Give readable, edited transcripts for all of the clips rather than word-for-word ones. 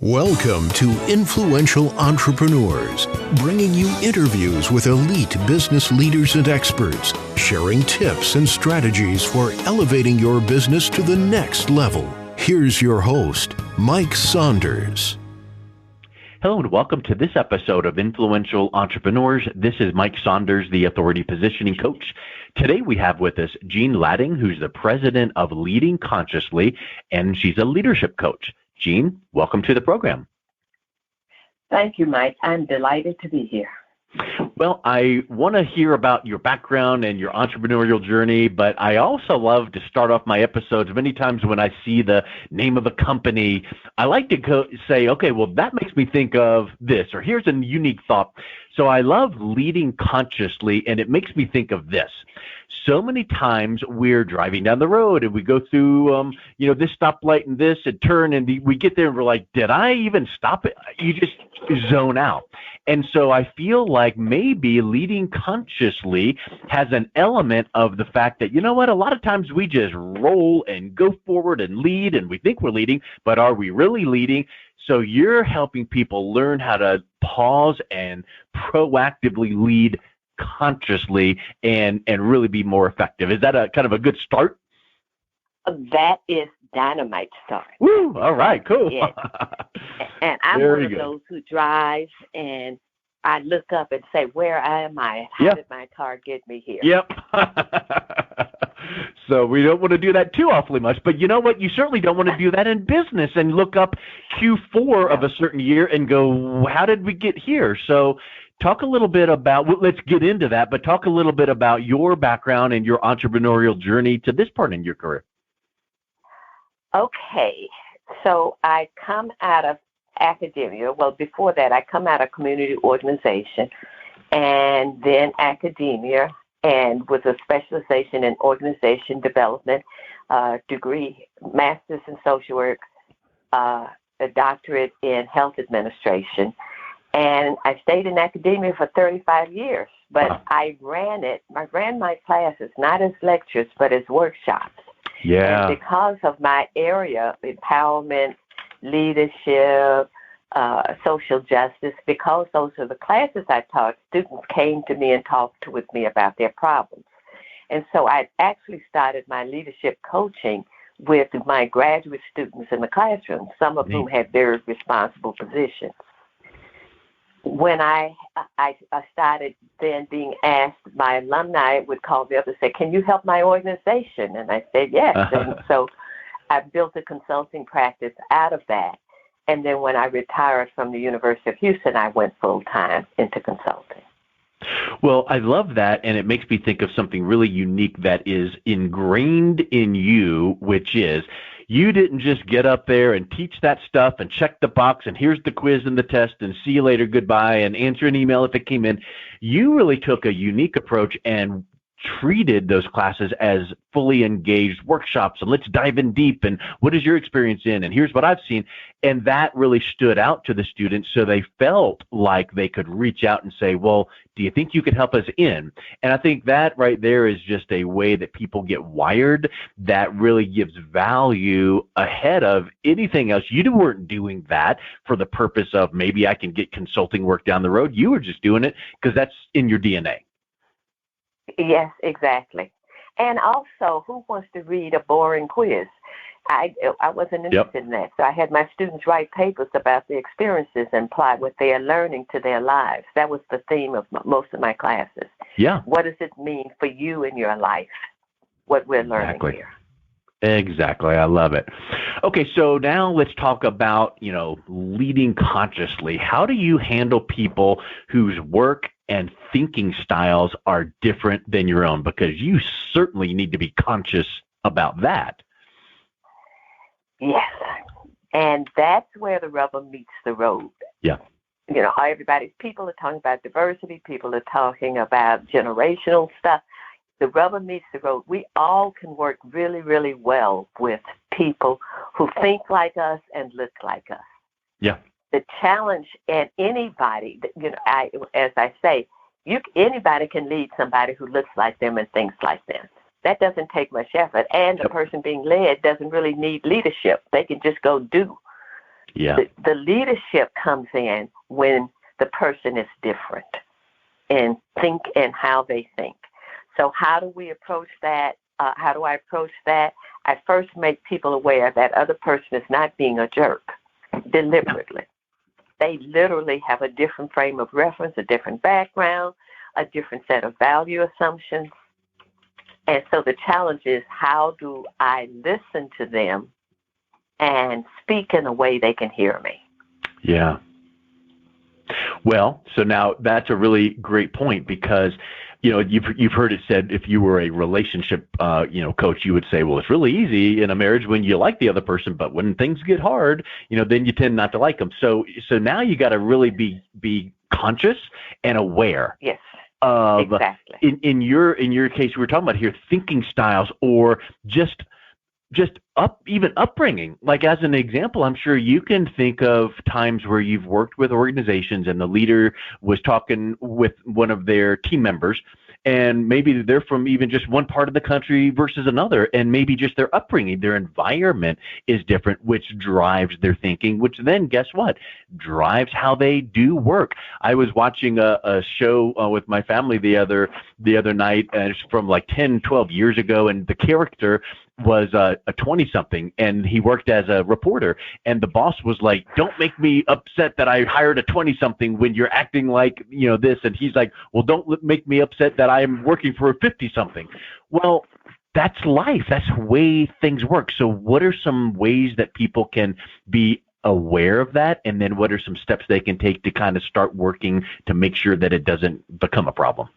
Welcome to Influential Entrepreneurs, bringing you interviews with elite business leaders and experts, sharing tips and strategies for elevating your business to the next level. Here's your host, Mike Saunders. Hello and welcome to this episode of Influential Entrepreneurs. This is Mike Saunders, the Authority Positioning Coach. Today we have with us Jean Latting, who's the president of Leading Consciously, and she's a leadership coach. Jean, welcome to the program. Thank you, Mike. I'm delighted to be here. Well, I want to hear about your background and your entrepreneurial journey, but I also love to start off my episodes. Many times when I see the name of a company, I like to say, okay, well, that makes me think of this, or here's a unique thought. So I love Leading Consciously, and it makes me think of this. So many times we're driving down the road and we go through, this stoplight and this and turn, and we get there and we're like, did I even stop it? You just zone out. And so I feel like maybe Leading Consciously has an element of the fact that, you know what, a lot of times we just roll and go forward and lead and we think we're leading, but are we really leading? So you're helping people learn how to pause and proactively lead consciously and really be more effective. Is that a kind of a good start? That is dynamite start. Woo! All right, cool. Yes. And I'm one of those who drives and I look up and say, where am I? How did my car get me here? Yep. So we don't want to do that too awfully much. But you know what? You certainly don't want to do that in business and look up Q4 of a certain year and go, how did we get here? So talk a little bit about, let's get into that, but talk a little bit about your background and your entrepreneurial journey to this part in your career. Okay. So I come out of academia. Well, before that, I come out of community organization and then academia, and with a specialization in organization development, degree, master's in social work, a doctorate in health administration. And I stayed in academia for 35 years, but I ran my classes, not as lectures, but as workshops. Yeah. And because of my area, empowerment, leadership, social justice, because those are the classes I taught, students came to me and talked with me about their problems. And so I actually started my leadership coaching with my graduate students in the classroom, some of whom had very responsible positions. When I started then being asked, my alumni would call me up and say, can you help my organization? And I said, yes. And so I built a consulting practice out of that. And then when I retired from the University of Houston, I went full-time into consulting. Well, I love that, and it makes me think of something really unique that is ingrained in you, which is you didn't just get up there and teach that stuff and check the box and here's the quiz and the test and see you later, goodbye, and answer an email if it came in. You really took a unique approach and treated those classes as fully engaged workshops, and let's dive in deep, and what is your experience in, and here's what I've seen. And that really stood out to the students, so they felt like they could reach out and say, well, do you think you could help us in? And I think that right there is just a way that people get wired that really gives value ahead of anything else. You weren't doing that for the purpose of maybe I can get consulting work down the road. You were just doing it because that's in your DNA. Yes, exactly. And also, who wants to read a boring quiz? I wasn't interested in that. So I had my students write papers about their experiences and apply what they are learning to their lives. That was the theme of most of my classes. Yeah. What does it mean for you in your life, what we're learning here? Exactly. I love it. Okay, so now let's talk about, leading consciously. How do you handle people whose work and thinking styles are different than your own? Because you certainly need to be conscious about that. Yes. And that's where the rubber meets the road. Yeah. People are talking about diversity. People are talking about generational stuff. The rubber meets the road. We all can work really, really well with people who think like us and look like us. Yeah. The challenge, and anybody, as I say, anybody can lead somebody who looks like them and thinks like them. That doesn't take much effort. And the person being led doesn't really need leadership. They can just go do. Yeah. The leadership comes in when the person is different and think and how they think. So how do we approach that? How do I approach that? I first make people aware that other person is not being a jerk deliberately. They literally have a different frame of reference, a different background, a different set of value assumptions. And so the challenge is, how do I listen to them and speak in a way they can hear me? Yeah. Well, so now that's a really great point, because you've heard it said, if you were a relationship coach, you would say, well, it's really easy in a marriage when you like the other person, but when things get hard, then you tend not to like them. So now you got to really be conscious and aware. Yes. Of, exactly. In your case, we were talking about here, thinking styles, or just even upbringing. Like, as an example, I'm sure you can think of times where you've worked with organizations and the leader was talking with one of their team members, and maybe they're from even just one part of the country versus another, and maybe just their upbringing, their environment is different, which drives their thinking, which then, guess what, drives how they do work. I was watching a show with my family the other night, and it's from like 10, 12 years ago, and the character was a 20-something, and he worked as a reporter, and the boss was like, don't make me upset that I hired a 20-something when you're acting like this, and he's like, well, don't make me upset that I'm working for a 50-something. Well, that's life. That's the way things work. So what are some ways that people can be aware of that, and then what are some steps they can take to kind of start working to make sure that it doesn't become a problem?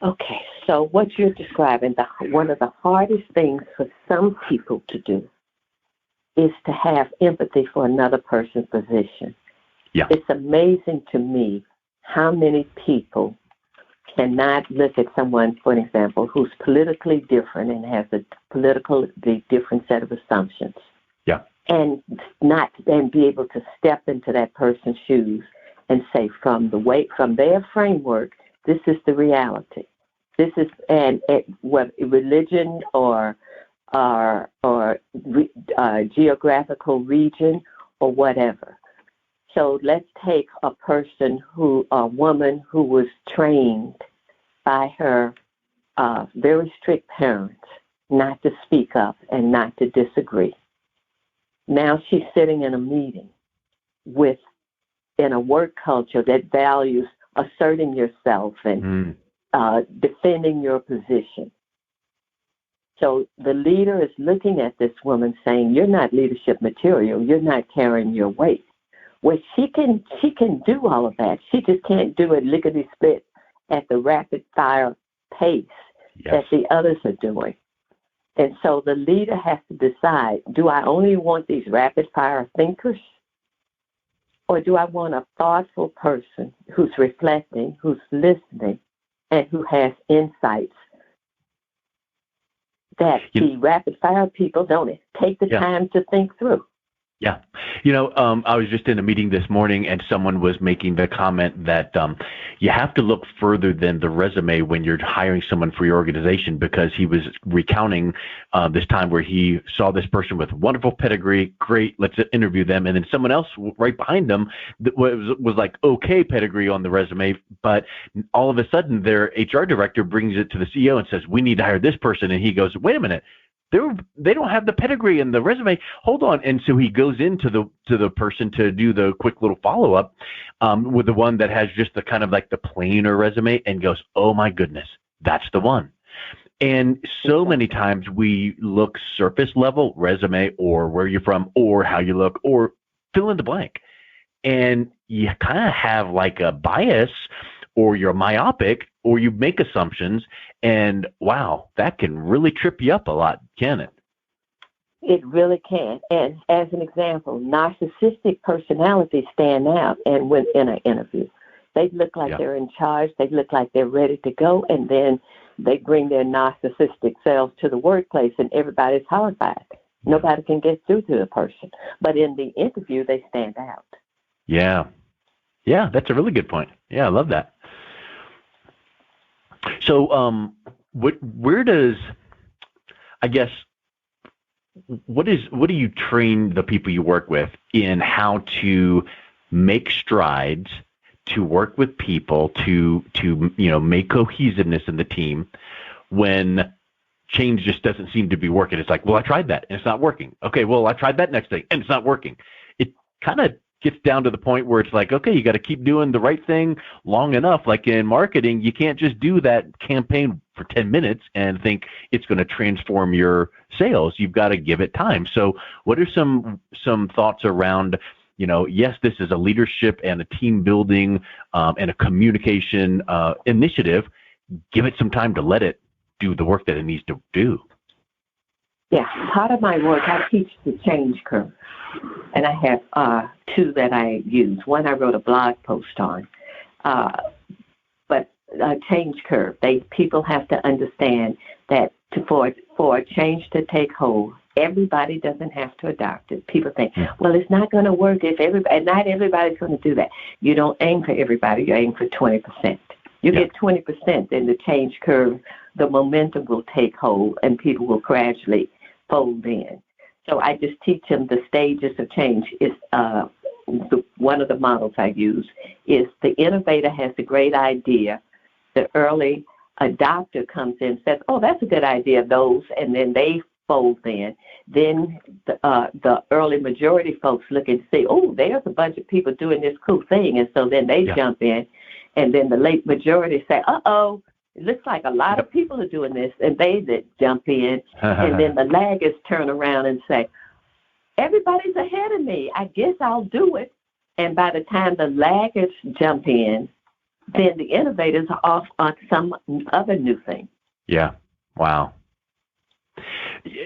Okay, so what you're describing, one of the hardest things for some people to do is to have empathy for another person's position. Yeah. It's amazing to me how many people cannot look at someone, for example, who's politically different and has a politically different set of assumptions. Yeah. And be able to step into that person's shoes and say, from their framework, this is the reality. This is what religion or geographical region or whatever. So let's take a woman who was trained by her very strict parents not to speak up and not to disagree. Now she's sitting in a meeting in a work culture that values asserting yourself and defending your position. So the leader is looking at this woman saying, you're not leadership material. You're not carrying your weight. Well, she can do all of that. She just can't do it lickety-split at the rapid-fire pace that the others are doing. And so the leader has to decide, do I only want these rapid-fire thinkers? Or do I want a thoughtful person who's reflecting, who's listening, and who has insights that the rapid-fire people don't take the time to think through? Yeah. I was just in a meeting this morning, and someone was making the comment that you have to look further than the resume when you're hiring someone for your organization, because he was recounting this time where he saw this person with wonderful pedigree, great, let's interview them, and then someone else right behind them that was like okay pedigree on the resume, but all of a sudden their HR director brings it to the CEO and says, we need to hire this person, and he goes, wait a minute. They don't have the pedigree in the resume. Hold on. And so he goes into the person to do the quick little follow-up with the one that has just the kind of like the plainer resume, and goes, oh my goodness, that's the one. And so many times we look surface level, resume, or where you're from, or how you look, or fill in the blank. And you kind of have like a bias, or you're myopic, or you make assumptions, and wow, that can really trip you up a lot, can it? It really can. And as an example, narcissistic personalities stand out, and when in an interview, they look like they're in charge, they look like they're ready to go, and then they bring their narcissistic selves to the workplace, and everybody's horrified. Nobody can get through to the person. But in the interview, they stand out. Yeah. Yeah, that's a really good point. Yeah, I love that. So, where does, I guess, what do you train the people you work with in how to make strides, to work with people, to make cohesiveness in the team when change just doesn't seem to be working? It's like, well, I tried that and it's not working. Okay, well, I tried that next thing and it's not working. It kind of gets down to the point where it's like, okay, you got to keep doing the right thing long enough. Like in marketing, you can't just do that campaign for 10 minutes and think it's going to transform your sales. You've got to give it time. So what are some thoughts around, yes, this is a leadership and a team building and a communication initiative. Give it some time to let it do the work that it needs to do. Yeah, part of my work, I teach the change curve, and I have two that I use. One I wrote a blog post on, but change curve. People have to understand that for a change to take hold, everybody doesn't have to adopt it. People think, well, it's not going to work if everybody, and not everybody's going to do that. You don't aim for everybody. You aim for 20%. You get 20%, then the change curve, the momentum will take hold, and people will gradually fold in. So I just teach them the stages of change. Is one of the models I use is the innovator has a great idea. The early adopter comes in and says, oh, that's a good idea, those, and then they fold in. Then the early majority folks look and say, oh, there's a bunch of people doing this cool thing, and so then they jump in. And then the late majority say, uh-oh, it looks like a lot of people are doing this, and they jump in. And then the laggers turn around and say, everybody's ahead of me. I guess I'll do it. And by the time the laggers jump in, then the innovators are off on some other new thing. Yeah. Wow.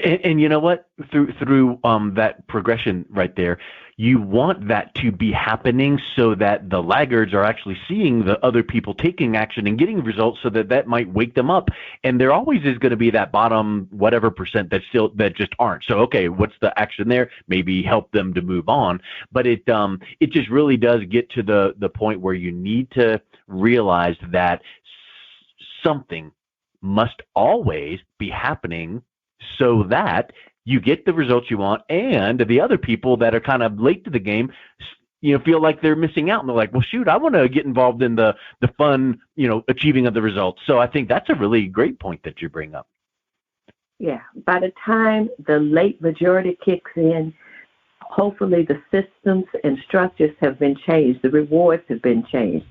And you know what? Through that progression right there, you want that to be happening so that the laggards are actually seeing the other people taking action and getting results, so that might wake them up. And there always is going to be that bottom whatever percent that just aren't. So okay, what's the action there? Maybe help them to move on. But it just really does get to the point where you need to realize that something must always be happening so that you get the results you want, and the other people that are kind of late to the game, feel like they're missing out, and they're like, well, shoot, I want to get involved in the fun, achieving of the results. So I think that's a really great point that you bring up. Yeah. By the time the late majority kicks in, hopefully the systems and structures have been changed. The rewards have been changed.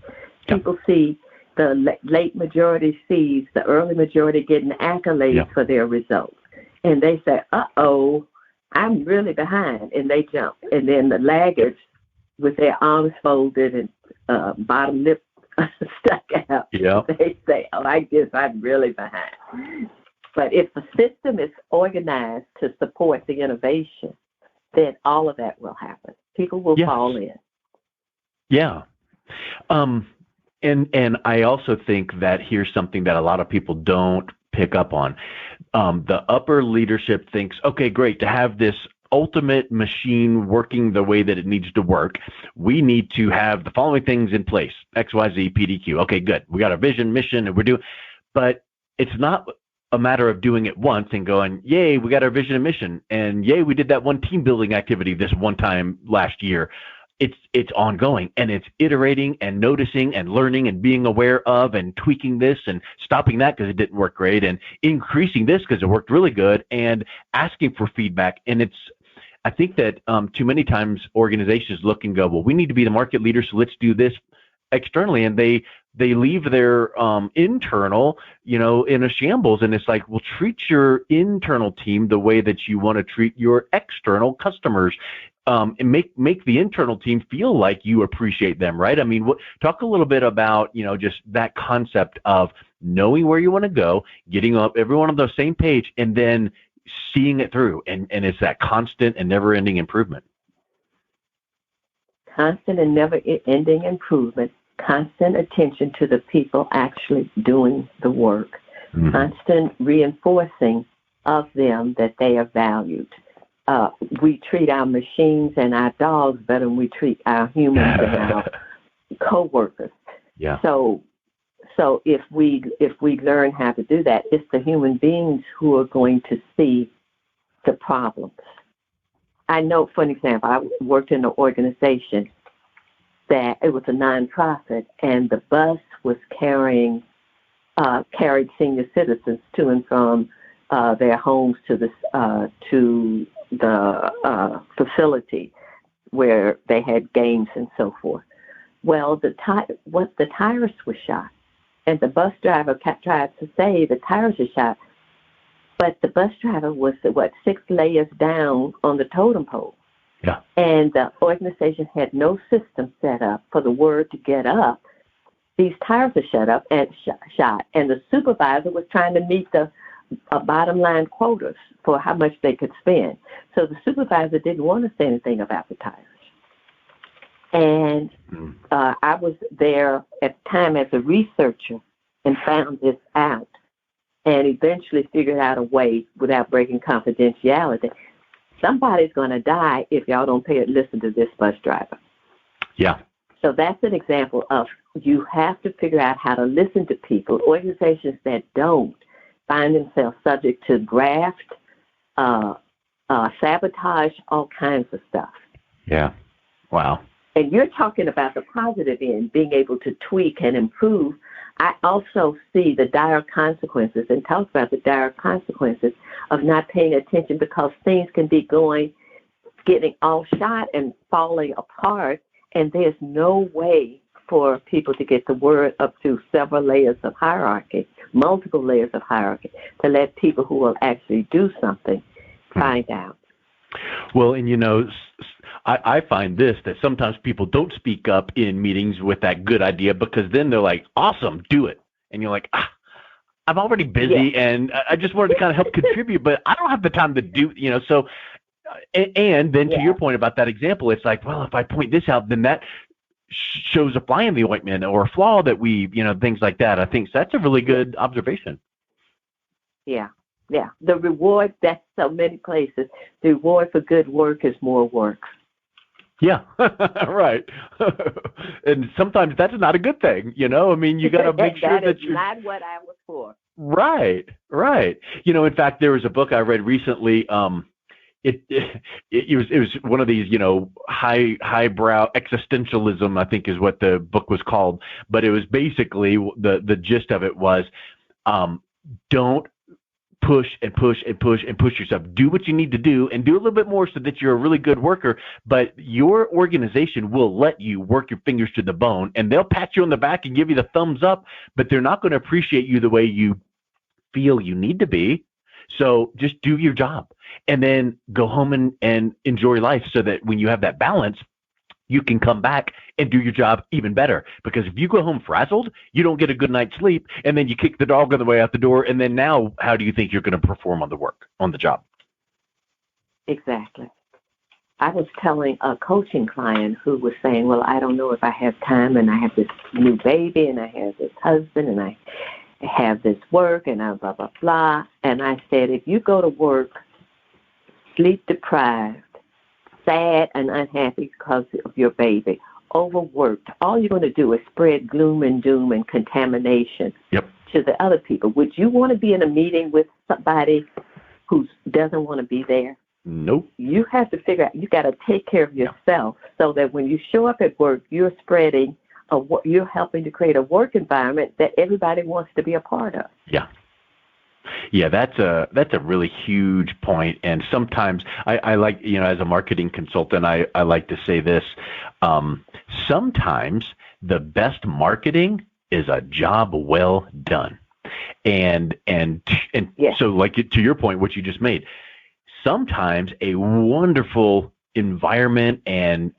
People see the late majority sees the early majority getting accolades for their results. And they say, uh-oh, I'm really behind, and they jump. And then the laggards, with their arms folded and bottom lip stuck out, they say, oh, I guess I'm really behind. But if the system is organized to support the innovation, then all of that will happen. People will fall in. Yeah. And I also think that here's something that a lot of people don't pick up on. The upper leadership thinks, okay, great, to have this ultimate machine working the way that it needs to work, we need to have the following things in place: X, Y, Z, PDQ. Okay, good. We got a vision, mission, and we're doing, but it's not a matter of doing it once and going, yay, we got our vision and mission, and yay, we did that one team building activity this one time last year. It's ongoing, and it's iterating and noticing and learning and being aware of and tweaking this and stopping that because it didn't work great and increasing this because it worked really good and asking for feedback. And I think that too many times organizations look and go, well, we need to be the market leader, so let's do this externally, and they leave their internal, in a shambles. And it's like, well, treat your internal team the way that you want to treat your external customers. And make the internal team feel like you appreciate them, right? I mean, talk a little bit about, just that concept of knowing where you want to go, getting everyone on the same page, and then seeing it through. And it's that constant and never-ending improvement. Constant and never-ending improvement, constant attention to the people actually doing the work, constant reinforcing of them that they are valued. We treat our machines and our dogs better than we treat our humans and our coworkers. Yeah. So if we learn how to do that, it's the human beings who are going to see the problems. I know, for an example, I worked in an organization that it was a nonprofit, and the bus was carried senior citizens to and from their homes to the facility where they had games and so forth. Well, the tires were shot, and the bus driver tried to say the tires were shot, but the bus driver was 6 layers down on the totem pole. Yeah. And the organization had no system set up for the word to get up. These tires were shot, and the supervisor was trying to meet the bottom line quotas for how much they could spend. So the supervisor didn't want to say anything about the tires. And I was there at the time as a researcher and found this out, and eventually figured out a way without breaking confidentiality. Somebody's going to die if y'all don't listen to this bus driver. Yeah. So that's an example of you have to figure out how to listen to people. Organizations that don't find themselves subject to graft, sabotage, all kinds of stuff. Yeah. Wow. And you're talking about the positive end, being able to tweak and improve. I also see the dire consequences and talk about the dire consequences of not paying attention, because things can be getting all shot and falling apart, and there's no way for people to get the word up to several layers of hierarchy, multiple layers of hierarchy, to let people who will actually do something find out. Well, and I find that sometimes people don't speak up in meetings with that good idea, because then they're like, awesome, do it. And you're like, I'm already busy, and I just wanted to kind of help contribute, but I don't have the time to do, so, and then to your point about that example, it's like, well, if I point this out, then that shows a fly in the ointment or a flaw that things like that. I think that's a really good observation. Yeah. Yeah. The reward, that's so many places. The reward for good work is more work. Yeah, right. And sometimes that's not a good thing, I mean, you got to make sure that you're not what I was for. Right. In fact, there was a book I read recently. It was one of these, highbrow existentialism, I think is what the book was called. But it was basically the gist of it was, don't push yourself. Do what you need to do, and do a little bit more so that you're a really good worker. But your organization will let you work your fingers to the bone, and they'll pat you on the back and give you the thumbs up, but they're not going to appreciate you the way you feel you need to be. So just do your job, and then go home and enjoy life, so that when you have that balance, you can come back and do your job even better. Because if you go home frazzled, you don't get a good night's sleep, and then you kick the dog on the way out the door, and then now how do you think you're going to perform on the job? Exactly. I was telling a coaching client who was saying, well, I don't know if I have time, and I have this new baby, and I have this husband, and I have this work, and blah, blah, blah. And I said, if you go to work sleep deprived, sad and unhappy because of your baby, overworked, all you're going to do is spread gloom and doom and contamination to the other people. Would you want to be in a meeting with somebody who doesn't want to be there? Nope. You have to figure out, you got to take care of yourself so that when you show up at work, you're you're helping to create a work environment that everybody wants to be a part of. Yeah, that's a really huge point. And sometimes I like, as a marketing consultant, I like to say this. Sometimes the best marketing is a job well done. And so, like, to your point, what you just made, sometimes a wonderful environment and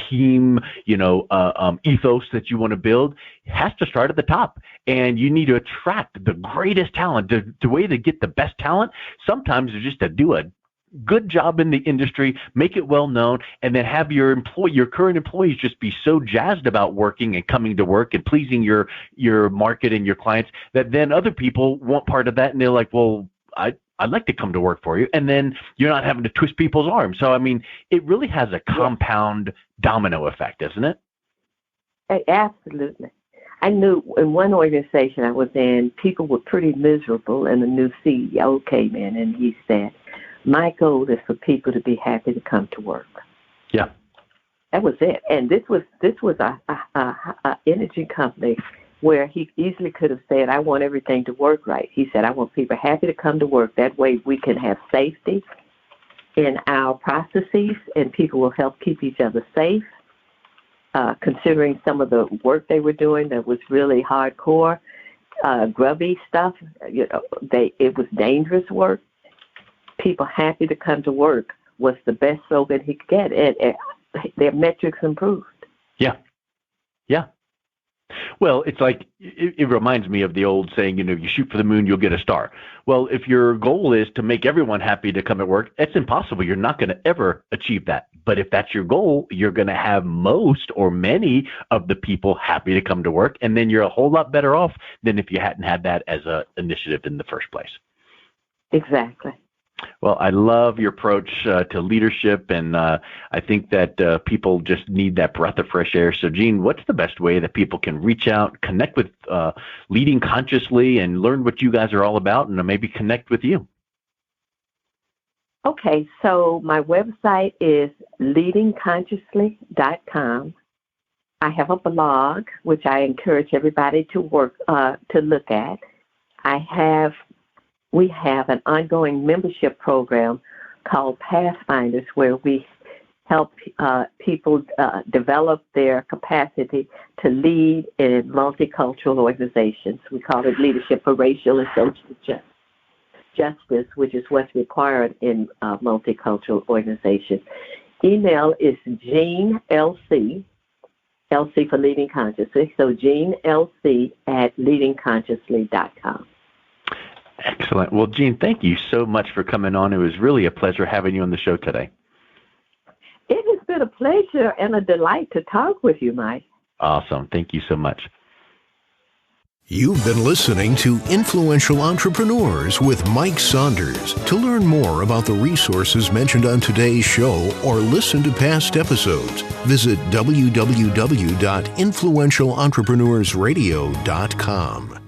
team, ethos that you want to build has to start at the top, and you need to attract the greatest talent. The way to get the best talent sometimes is just to do a good job in the industry, make it well known, and then have your current employees just be so jazzed about working and coming to work and pleasing your market and your clients that then other people want part of that, and they're like, well, I'd like to come to work for you. And then you're not having to twist people's arms. So, I mean, it really has a compound domino effect, doesn't it? Absolutely. I knew in one organization I was in, people were pretty miserable, and the new CEO came in and he said, My goal is for people to be happy to come to work. Yeah. That was it. And this was a energy company where he easily could have said, I want everything to work right. He said, I want people happy to come to work. That way we can have safety in our processes, and people will help keep each other safe. Considering some of the work they were doing that was really hardcore, grubby stuff, it was dangerous work. People happy to come to work was the best slogan he could get, and their metrics improved. Yeah. Yeah. Well, it's like, it reminds me of the old saying, you shoot for the moon, you'll get a star. Well, if your goal is to make everyone happy to come to work, it's impossible. You're not going to ever achieve that. But if that's your goal, you're going to have most or many of the people happy to come to work. And then you're a whole lot better off than if you hadn't had that as an initiative in the first place. Exactly. Well, I love your approach to leadership, and I think that people just need that breath of fresh air. So, Jean, what's the best way that people can reach out, connect with Leading Consciously, and learn what you guys are all about, and maybe connect with you? Okay, so my website is leadingconsciously.com. I have a blog, which I encourage everybody to look at. We have an ongoing membership program called Pathfinders, where we help people develop their capacity to lead in multicultural organizations. We call it Leadership for Racial and Social Justice, which is what's required in multicultural organizations. Email is Jean LC for Leading Consciously, so Jean LC at leadingconsciously.com. Excellent. Well, Jean, thank you so much for coming on. It was really a pleasure having you on the show today. It has been a pleasure and a delight to talk with you, Mike. Awesome. Thank you so much. You've been listening to Influential Entrepreneurs with Mike Saunders. To learn more about the resources mentioned on today's show or listen to past episodes, visit www.influentialentrepreneursradio.com.